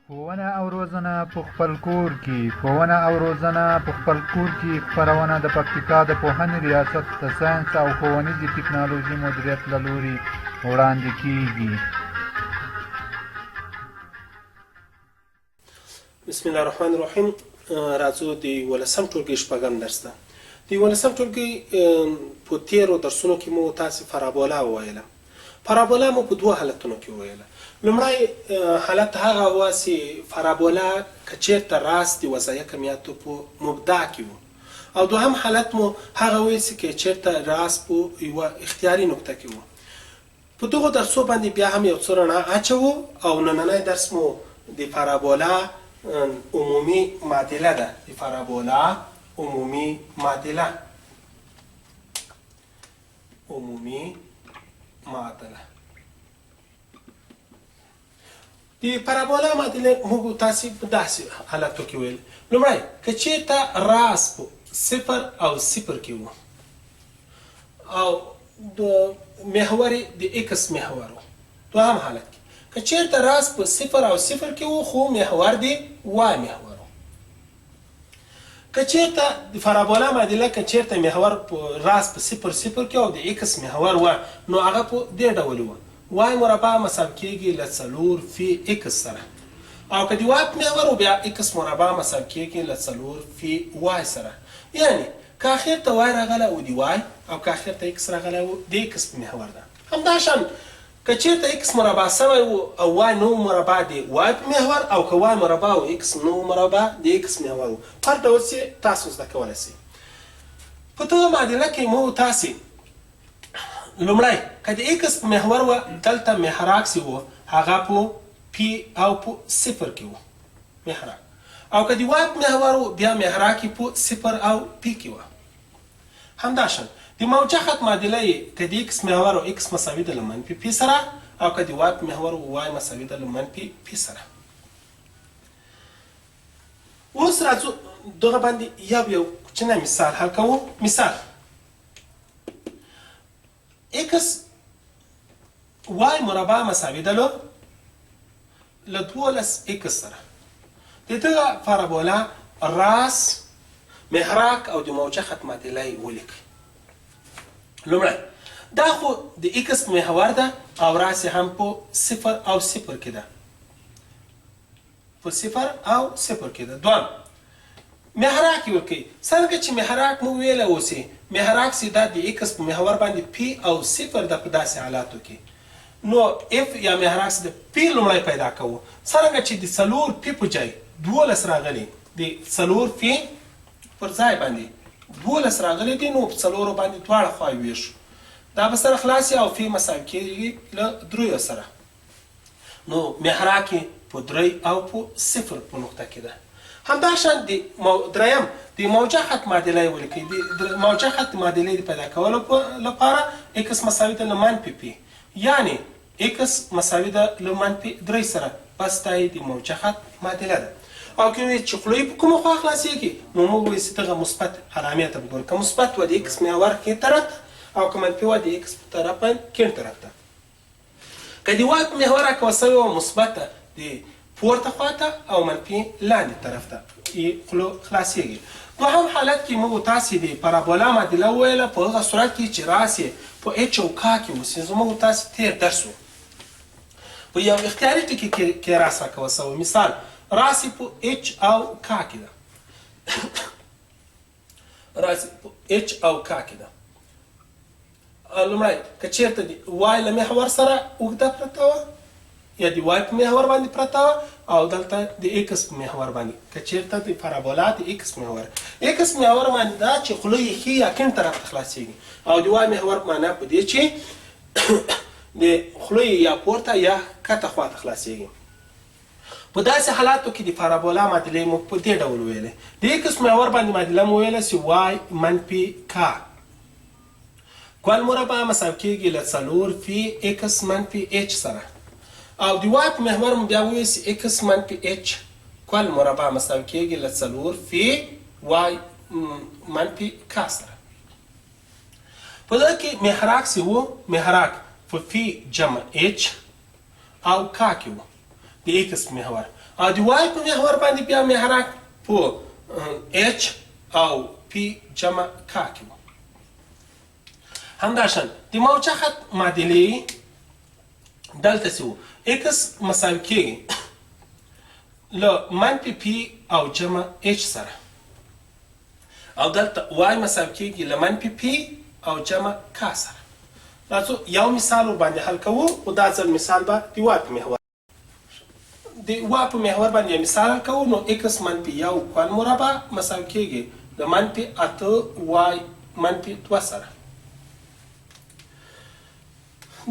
ښوونه او روزنه په خپل کور کې خپرونه د پکتیکا د پوهنې ریاست د ساینس او ښوونیزې ټکنالوژۍ مدیریت له لوري وړاندې کیږي. بسم الله الرحمن الرحیم. راځو د 11م ټولګي شپږم درس ته. د 11م ټولګي په تیرو درسونو کې مو تاسو پارابولا وویله. پارابولا مو په دوه حالتونو کې وویله. لومړی حالت هغه و چې پارابولا که چېرته راست د وضعیه کمیاتو په مبدا کې و، او دوهم حالت مو هغه و چې که چېرته راست په یوه اختیاري نقطه کې و. په دغو درسو باندې بیا هم یو څه رڼا اچوو او نننی درس مو د پارابولا عمومي معادله ده. د پارابولا عمومي معادله د پارابولا معادله موږ تاسو په داسې حالاتو کې ویل. لومړی که چېرته راس په 0 او 0 کې و او د محور د ایکس محور و. دوهم حالت کې که چېرته راس په 0 او 0 کې و خو محور د وای محور و. که چېرته د پارابولا معادله که چېرته محور په راس په 0 0 کې او د ایکس محور و نو هغه په دې ډول و: وای مربع مساوي کېږي له 4 فی ایکس سره، او که د وای محور و بیا ایکس مربع مساوي کېږي له 4 فی وای سره. یعنی که اخر ته وای راغله او د وای، او که اخر ته ایکس راغله او د ایکس محور ده. همداشان که چېرته ایکس مربع سوی و او وای نو مربع د وای په محور، او که وای مربع او ایکس نو مربع د ایکس محور و. هر ډول چې تاسو زده کولی شئ. په دغه معادله کې مو تاسې لومړی که د ایکس په محور و دلته محراک چې و هغه په پی او په 0 کې و محراک، او که د وای په محور و بیا محراک یې په 0 او پی کې و. همداشان د موجه خط معادله یې که د ایکس محور او ایکس مساوي ده له منفي پی سره، او که د وای په محور او وای مساوي ده له منفي پی سره. اوس راځو دغه باندې یو کوچنی مثال حل کوو. مثال ایکس وای مربع مساوي ده له 12 ایکس سره. د دغه پارابولا راس، محراک او د موجه خط معادله یې ولیکئ. لومړی دا خو د ایکس محور ده او راس هم په 0 او 0 کې ده، په 0 او 0 کې ده. دویم محراک یې ورکوي. څنګه چې محراک مو ویله اوسې محراک چې دا د ایکس په محور باندې پی او 0 ده په داسې حالاتو کې، نو اف یا محراک چې د پی لومړی پیدا کوو. څرنګه چې د 4 پی په ځای 12 راغلی، د 4 پی پر ځای باندې 12 راغلی دي، نو په 4 باندې دواړه خواوې ویشو. دا به سره خلاصي او فی مساوي کېږي له 3 سره، نو محراک یې په 3 او په 0 په نقطه کې ده. همداشان دریم د موجه خط معادله یې ولیکئ. د موجه خط معادلې د پیدا کولو لپاره ایکس مساوي ده له منفي پی، یعنی ایکس مساوي ده له منفي 3 سره. بس دا یې د موجه خط معادله ده. او که وایي چې خوله یې په کومه خوا خلاصېږي نو موږ وایو چې دغه مثبت علامې ته وګورو. که مثبت و د ایکس محور کیڼ طرف ته، او که منفي و د ایکس په طرف باندې کیڼ طرف ته. که د وای په محور راکوه سوې وه مثبته د پورته خواته، او منفي لاندې طرف ته یې خوله خلاصېږي. دوهم حالت کې موږ تاسې د پارابولا معادله وویله په هغه صورت کې چې راس یې په اچ او کا کې اوسي. زموږ تاسې تېر درس و په یو اختیاري ټکي کې راس راکوه سوی. مثال راس یې په اچ او کا کې ده، راس یې په اچ او کا کې ده. لومړی که چېرته د وای له محور سره اوږده پرته وه، یا د وای په محور باندې پرته وه، او دلته د ایکس په محور باندې. که چېرته د پارابولا د ایکس محور باندې دا چې خوله یې ښي یا کیڼ طرف ته خلاصېږي، او د وای محور معنا په دې چې د خوله یې یا پورته یا کته خوا ته خلاصېږي. په داسې حالاتو کې د پارابولا معادلې موږ په دې ډول ویلې. د ایکس محور باندې معادله مو ویله چې وای منفي کا کل مربع مساوي کېږي له 4 فی ایکس منفي اچ سره، او د وای په محور مو بیا وویل چې ایکس منفي اچ کل مربع مساوي کېږي له 4 فی وای منفي کا سره. په دغه کې محراک چې و محراک په فی جمع اچ او کا کې و. د ایکس په محور او د وای په محور باندې بیا محراک په اچ او پی جمع کا کې و همداشان د موجه خط معادلې دلته څه و ایکس مساوي کېږي له منفي پی او جمع اچ سره او دلته وای مساوي کېږي له منفي پی او جمع کا سره راځو یو مثال ورباندې حل کوو او دا ځل مثال به د وای په محور د وای په محور باندې مثال حل کوو نو ایکس منفي یو کل مربع مساوي کېږي د منفي اته وای منفي دوه سره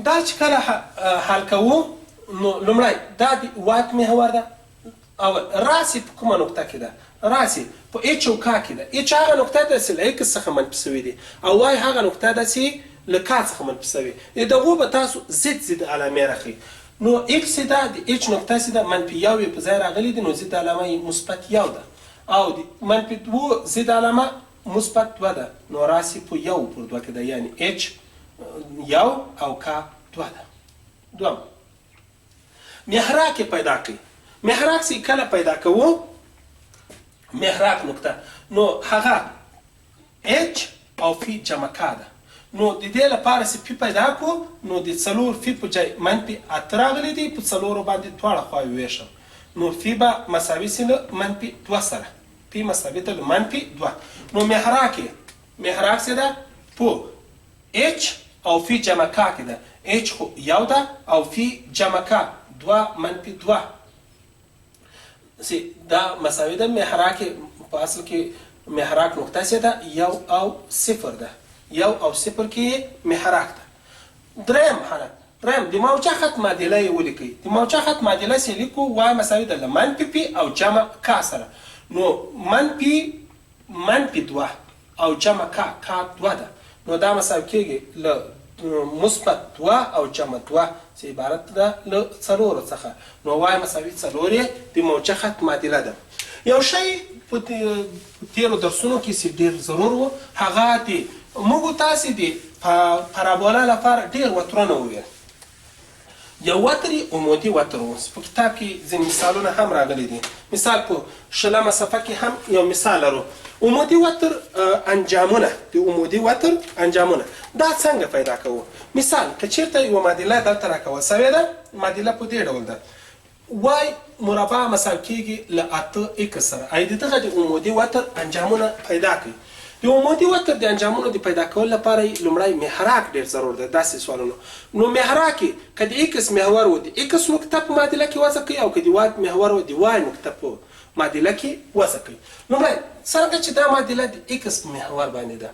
دا چې کله حل کوو نو لومړی دا د وای په محور ده او راسي په کومه نقطه کې ده راسي په اچ او کا کې ده اچ هغه نقطه ده چې له ایکس څخه منفي شوې دي او وای هغه نقطه ده چې له کا څخه منفي شوې دغه به تاسو زد علامه راخلي نو ایکس ده د اچ نقطه چې ده منفي یو په ځای راغلي دي نو زد علامه مثبت یو ده او د منفي دوه زد علامه مثبت دوه ده نو راسي په یو پر دوه کې ده یعنی اچ یو او کا دوه ده دوم محراک پیدا کړئ محراک چې کله پیدا کوو محراک نقطه نو هغه اچ او فی جمع کا ده نو د دې لپاره چې پی پیدا کړو نو د څلور فی په ځای منفي اته راغلي دي په څلورو باندې دواړه خواوې ویشم نو فی به مساوي سي له منفي دوه سره پی مساوي ته له منفي دوه نو محراک څه ده په اچ او فی جمع کا کې ده اچ خو یو ده او فی جمع کا دوه منفي دوه دا مساوي ده محراک په اصل کې محراک نقطه څه ده یو او صفر ده یو او صفر کې محراک ده دریم حالت دریم د موجه خط معادله یې ولیکئ د موجه خط معادله چې لیکو وای مساوي ده له منفي پی او جمع کا سره نو منفي دوه او جمع کا دوه ده نو دا مساوي کېږي له مثبت دوه او جمع دوه چې عبارت ده له څلورو څخه نو وای مساوي څلور یې د موجه خط معادله ده یو شی په تیرو درسونو کې چې ډېر ضرور و هغه د موږ تاسې د پارابولا لپاره ډېر وترونه وویل یو وتر یې عمودي وتر و په کتاب کې ځینې مثالونه هم راغلي دي مثال په شلمه صفحه کې هم یو مثال لرو عمودي وتر انجامونه د عمودي وتر انجامونه دا څنګه پیدا کوو مثال که چېرته یوه معادله دلته راکول سوې ده معادله په دې ډول ده وای مربع مساوي کېږي له اته ایکس سره ای د دغه د عمودي وتر انجامونه پیدا کړئ د عمودي وتر د انجامونو د پیدا کولو لپاره لومړی محراک ډېر ضرور ده داسې سوالونه نو محراک که د ایکس محور و د ایکس نقطه په معادله کې وضع کوي او که د وای محور و د وای نقطه په معادله کې وضع کوي لومړی څرنګه چې دا معادله د ایکس په محور باندې ده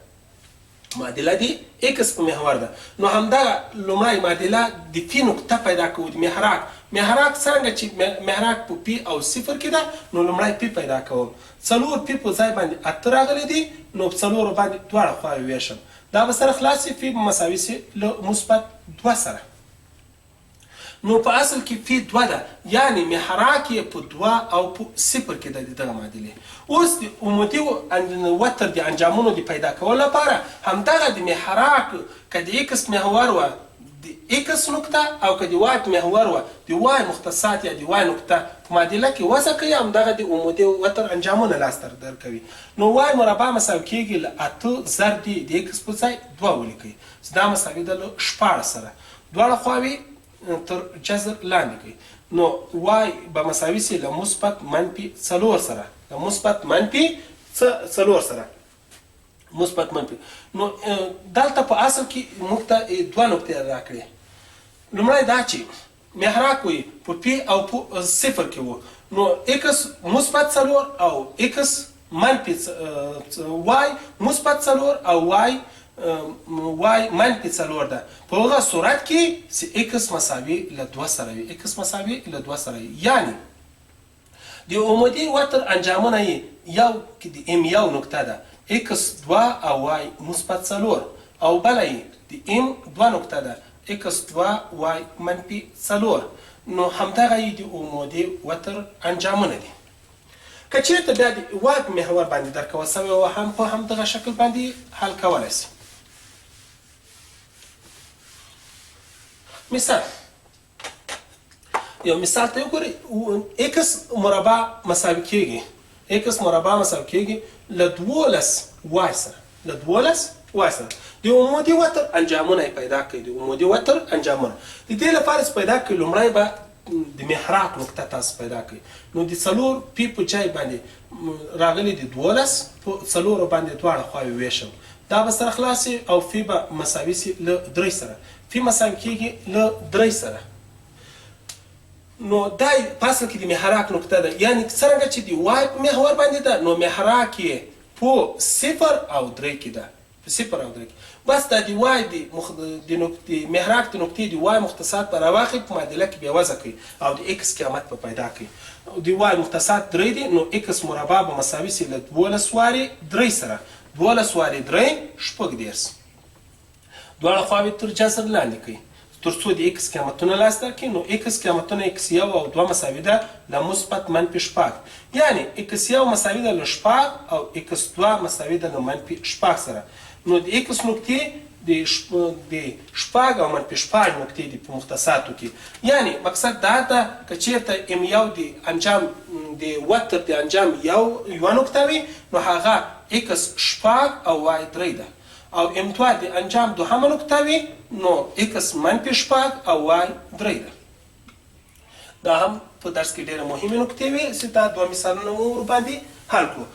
معادله د ایکس په محور ده نو همدغه لومړی معادله د پی نقطه پیدا کوو د محراک څنګه چې محراک په پی او صفر کې ده نو لومړی پی پیدا کوم څلور پی په ځای باندې اته راغلي دي نو په څلورو باندې دواړه خواوې ویشم دا به سره خلاص سي پی مساوي سي له مثبت دوه سره نو په اصل کې پی دوه ده یعنی محراک یې په دوه او په صفر کې ده د دغه معادلې اوس د عمودي وتر د انجامونو د پیدا کولو لپاره همدغه د محراک که د ایکس محور وه د ایکس نقطه او که د وای محور وه د وای مختصات یا د وای نقطه په معادله کې وضع کوي همدغه د عمودي وتر انجامونه لاسته درکوي نو وای مربع مساوي کېږي له اته ضرب د ایکس په ځای دوه ولیکئ چې دا مساوي ده له شپاړس سره دواړه خواوې تر جذر لاندې کړئ نو وای به مساوي سي له مثبت منفي څلور سره له مثبت منفي څلور سره مثبت منفي نو دلته په اصل کې موږ ته دوه نقطې راکړې لومړی دا چې محراک وي په پی او په صفر کې و نو ایکس مثبت څلور او ایکس منفي وای مثبت څلور او وای منفي څلور ده په هغه صورت کې چې ایکس مساوي له دوه سره وي ایکس مساوي له دوه سره وي یعنی د عمودي وتر انجامونه یې یو کې د ام یو نقطه ده ایکس دوه او وای مثبت څلور او بله یې د ام دوه نقطه ده ایکس دوه وای منفي څلور نو همدغه یې د عمودي وتر انجامونه دي که چېرته بیا د وای په محور باندې درکول سوی و هم په همدغه شکل باندې حل کولی سي مثال یو مثال ته وګورئ ایکس مربع مساوي کېږي ایکس مربع مساوي کېږي له 12 وای سره له 12 وای سره د عمودي وتر انجامونه یې پیدا کړئ د عمودي وتر انجامونه د دې لپاره چې پیدا کړئ لومړی به د محراق نقطه تاسو پیدا کړئ نو د 4 پی په ځای باندې راغلي د 12 په 4 باندې دواړه خواوې ویشم دا به سره خلاصي او فی به مساوي سي له 3 سره فی مساوي کېږي له 3 سره نو دا په اصل کې د محراق نقطه ده یعنی څرنګه چې د وای په محور باندې ده نو محراق یې په 0 او 3 کې ده په 0 او 3 کې بس دا د وای د محراق د نقطې د وای مختصات په راواخلي په معادله کې بیا وضع کړي او د ایکس قیمت په پیدا کړي د وای مختصات 3 دي نو ایکس مربع به مساوي سي له 12 وارې 3 سره 12 وارې 3 شپږ دېرش دواړه خواوې تر جذر لاندې کړئ تر څو د ایکس قیمتونه لاسته راکړي نو ایکس قیمتونه ایکس یو او 2 مساوي ده له مثبت منفي شپږ یعنی ایکس یو مساوي ده له شپږ او ایکس 2 مساوي ده له منفي شپږ سره نو د ایکس نقطې د شپږ او منفي شپږ نقطې دي په مختصاتو کې یعنی مقصد دا ده که چېرته ام یو د انجام د وتر د انجام یوه نقطه وي نو هغه ایکس شپږ او وای 3 ده او ام2 د انجام دوهمه نقطه وي نو ایکس منفي شپږ او وای 3 ده دا هم په درس کې ډېره مهمې نقطې وي چې دا دوه مثالونه مو ورباندې حل کړو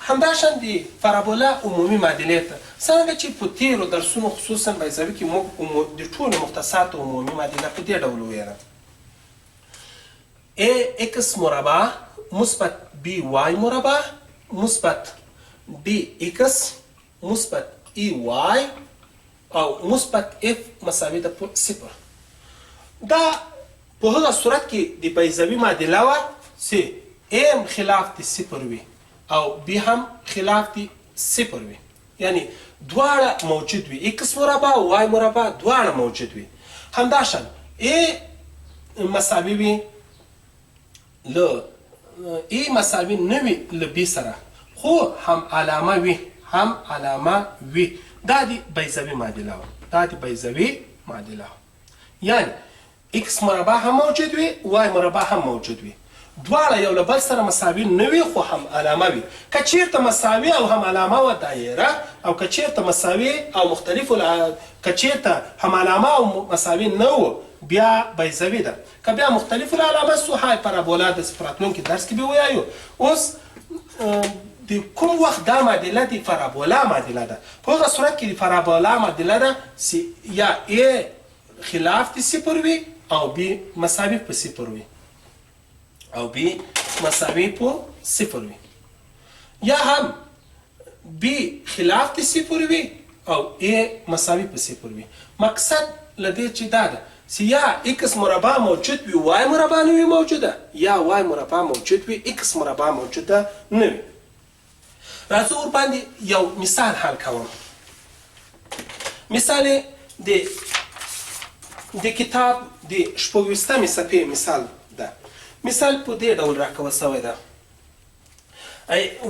همداشان د پارابولا عمومي معادلې ته څرنګه چې په تېرو درسونو خصوصا بیضوي کې موږ د ټولو مختصاتو عمومي معادله په دې ډول وویله ا ایکس مربع مثبت بی وای مربع مثبت بی ایکس مثبت ای وای او مثبت اف مساوي ده په 0 دا په هغه صورت کې د بیضوي معادله وه چې ام خلاف د 0 وي او بی هم خلاف د 0 وي یعنی دواړه موجود وي ایکس مربع او وای مربع دواړه موجود وي همداشان ا مساوي وي له ای مساوي نه وي له بی سره خو هم علامه وي هم علامه وي دا د بیضوي معادله وه دا د بیضوي معادله وه یعنی ایکس مربع هم موجود وي وای مربع هم موجود وي دواړه یو له بل سره مساوي نه وي خو هم علامه وي که چېرته مساوي او هم علامه وه دایره او که چېرته مساوي او مختلفو که چېرته هم علامه او مساوي نه وه بیا بیضوي ده که بیا مختلفو العلامه سو های پارابولا د راتلونکي درس کې به ووایو اوس د کوم وخت دا معادله د پارابولا معادله ده په هغه صورت کې د پارابولا معادله ده چې یا ا خلاف د 0 وي او بی مساوي په 0 وي او بی مساوي په 0 وي یا هم بی خلاف د 0 وي او ا مساوي په 0 وي مقصد له دې چې دا ده چې یا ایکس مربع موجود وي وای مربع نه وي موجوده یا وای مربع موجود وي ایکس مربع موجوده نه وي راځو ورباندې یو مثال حل کوم مثال د کتاب د 26مې صفحې مثال ده مثال په دې ډول راکوه سوی ده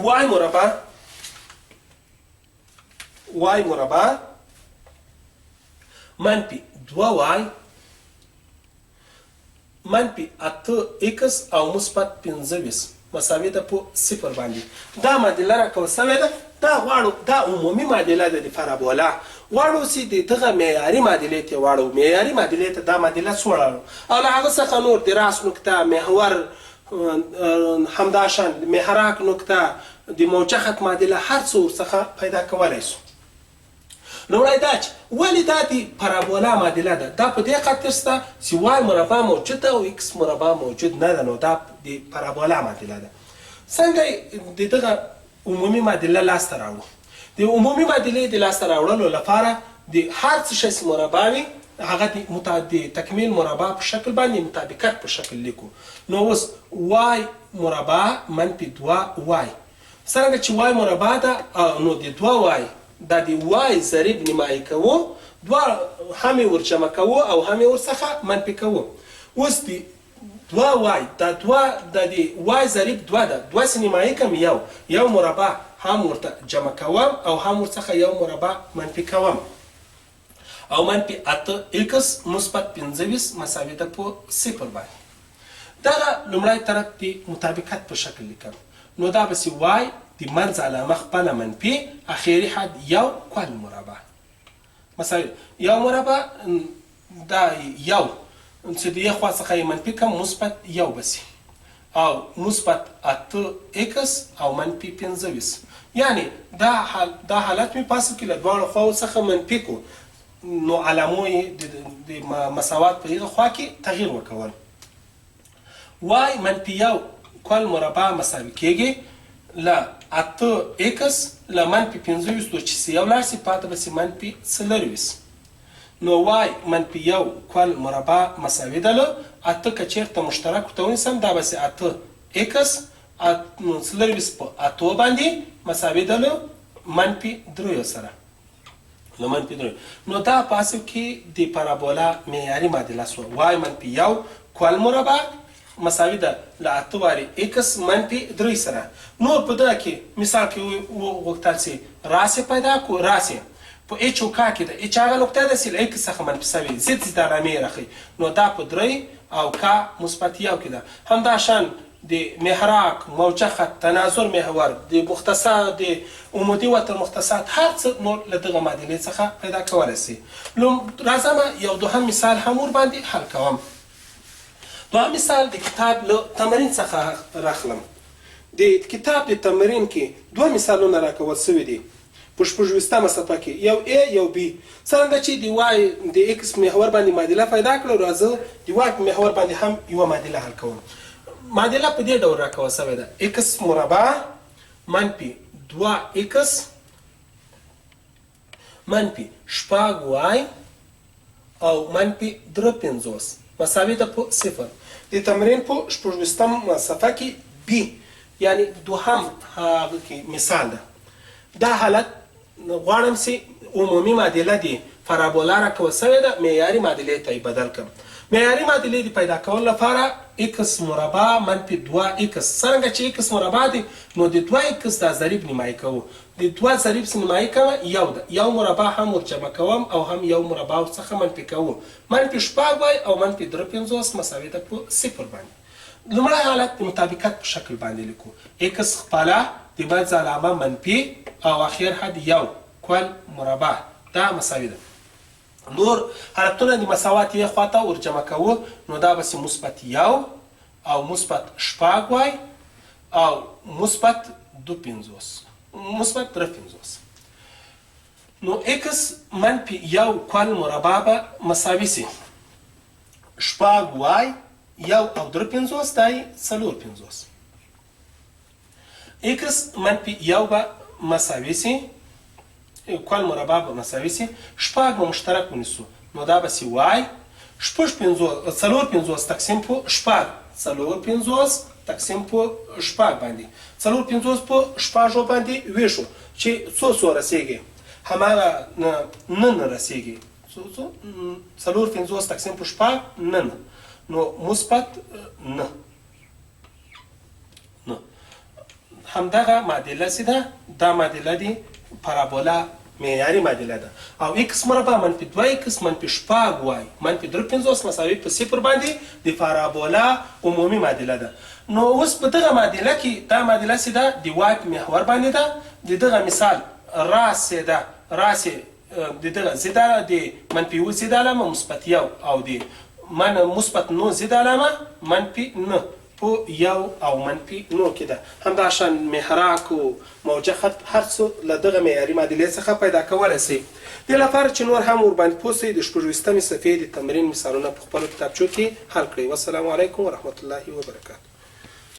وای مربع منفي 2 وای منفي 8 ایکس او مثبت 25 مساوي ده په 0 باندې دا معادله راکوه سوی ده دا عمومي معادله ده د پارابولا واړو چې د دغه معیاري معادلې ته واړو معیاري معادلې ته دا معادله څوړه او له هغه څخه نور د راس نقطه محور همداشان محراق نقطه د موجخت معادله هر څه ورڅخه پیدا کولی شو لومړی دا چې ولې دا د پارابولا معادله ده دا په دې خاطر شته چې وای مربع موجود ده او ایکس مربع موجود نه ده نو دا د پارابولا معادله ده څنګه د دغه عمومي معادله لاسته راوړو د عمومي معادلې د لاسته راوړلو لپاره د هر څه شی مربع وي هغه د تکمیل مربع په شکل باندې مطابقت په شکل لیکو نو اوس وای مربع منفي 2 وای څرنګه چې وای مربع ده نو د 2 وای دا د وای ضریب نیمایي کوو دوه هم یې ورجمع کوو او هم یې ورڅخه منفي کوو اوس د 2 وای دا د وای ضریب 2 ده 2 سې نیمایي کم یو مربع هم ورته جمع کوم او هم ورڅخه یو مربع منفي کوم او منفي 8 x مثبت 25 مساوي ده په 0 باندې. دغه لومړی طرف د مطابقت په شکل لیکم. نو دا به سي y د منځ علامه خپله منفي اخري حد یو کل مربع مساوي یو مربع دا یو چې د یو خوا څخه یې منفي کم مثبت یو به سي او مثبت 8x او منفي 25. یعنی دا حالت مې پاسه کې له دواړو خواو څخه منفي کو نو علامو یې د مساوات په هغه خوا کې تغییر ورکول. y منفي یو کل مربع مساوي کېږي له 8x له منفي 25 چې سي یو لاړ سي پاته به سي منفي 24. نو y منفي یو کل مربع مساوي ده له 8 که چېرته مشترک ورته ونیسم دا به سي 8x 24 په 8 باندې مساوي ده له منفي 3 سره له منفي 3. نو دا په اصل کې د پارابولا معیاري معادله سوه. y منفي یو کل مربع مساوي ده له 8 واري x منفي 3 سره. نور په دغه کې مثال کې وغوښتل سي راسې پیدا کو راسې په h او k کې د h هغه نقطه ده چې له x څخه منفي سوي ضد علامې راخي. نو دا په 3 او k مثبت یو کې ده. همدا شان د محراک موجه خط تناظر محور د مختصر د عمودي وتر مختصات هر څه نور له دغه معادلې څخه پیدا کولی سي. راځم یو دوهم مثال هم ورباندې حل کوم. دوهم مثال د کتاب له تمرین څخه راخلم. د کتاب د تمرین کې دوه مثالونه راکول سوي دي په 26مه صفحه کې یو A یو B. څرنګه چې د y د x محور باندې معادله پیدا کړو راځه د y په محور باندې هم یوه معادله حل کوم. معادله په دې ډول راکول سوې ده x مربع منفي 2x منفي 6y او منفي 53 مساوي ده په 0. د تمرین په 26مه صفحه کې B یعنی دوهم هغه کې مثال ده. دا حالت غواړم چې عمومي معادله دی پارابولا راکول سوې ده معیاري معادلې ته یې بدل کړم. معیاري معادلې د پیدا کولو لپاره x مربع منفي 2x څرنګه چې x مربع دی نو د 2x دا ضریب نیمایي کوو. د 2 ضریب څه نیمایي کوه یو ده. یو مربع هم ورجمع کوم او هم یو مربع څخه منفي کوو. منفي 6y او منفي 53 مساوي ده په 0 باندې. لومړی حالت د مطابقت په شکل باندې لیکو. x خپله د منځ علامه منفي او اخر حد یو کل مربع دا مساوي ده. نور حالتونه د مساوات یې خواته ورجمع کوو نو دا به سي مثبت یو او مثبت 6y او مثبت 53 مثبت 53. نو x منفي یو کل مربع به مساوي سي 6y یو او 53 دای 54. x منفي یو به مساوي سي کل مربع به مساوي سي 6 به مشترک ونیسو نو دا به سي y 54 تقسیم په 6 54 تقسیم په 6 باندې 54 په 6 باندې ویشو چې څو رسیږي هماغه نن رسیږي 54 تقسیم په 6 نن نو مثبت نه همدغه معادله سي ده. دا معادله دی پارابولا معیاري معادله ده او x مربع منفي 2x منفي 6y منفي 53 مساوي په 0 باندې د پارابولا عمومي معادله ده. نو اوس په دغه معادله کې دا معادله سي ده د y په محور باندې ده. د دغه مثال راسې ده راسې د دغه زیاده د منفي و زیاده علامه مثبت یو او د مثبت نو زیاده علامه منفي نه په یو او منفي نو کې ده. همدا شان محراک او موجه خط هر څه له دغه معیاري معادلې څخه پیدا کولی سي. دې لپاره چې نور هم ورباندې پوه سئ د 26مې صفحې د تمرین مثالونه په خپلو کتابچو کې حل کړئ. والسلام علیکم ورحمة الله وبرکاته.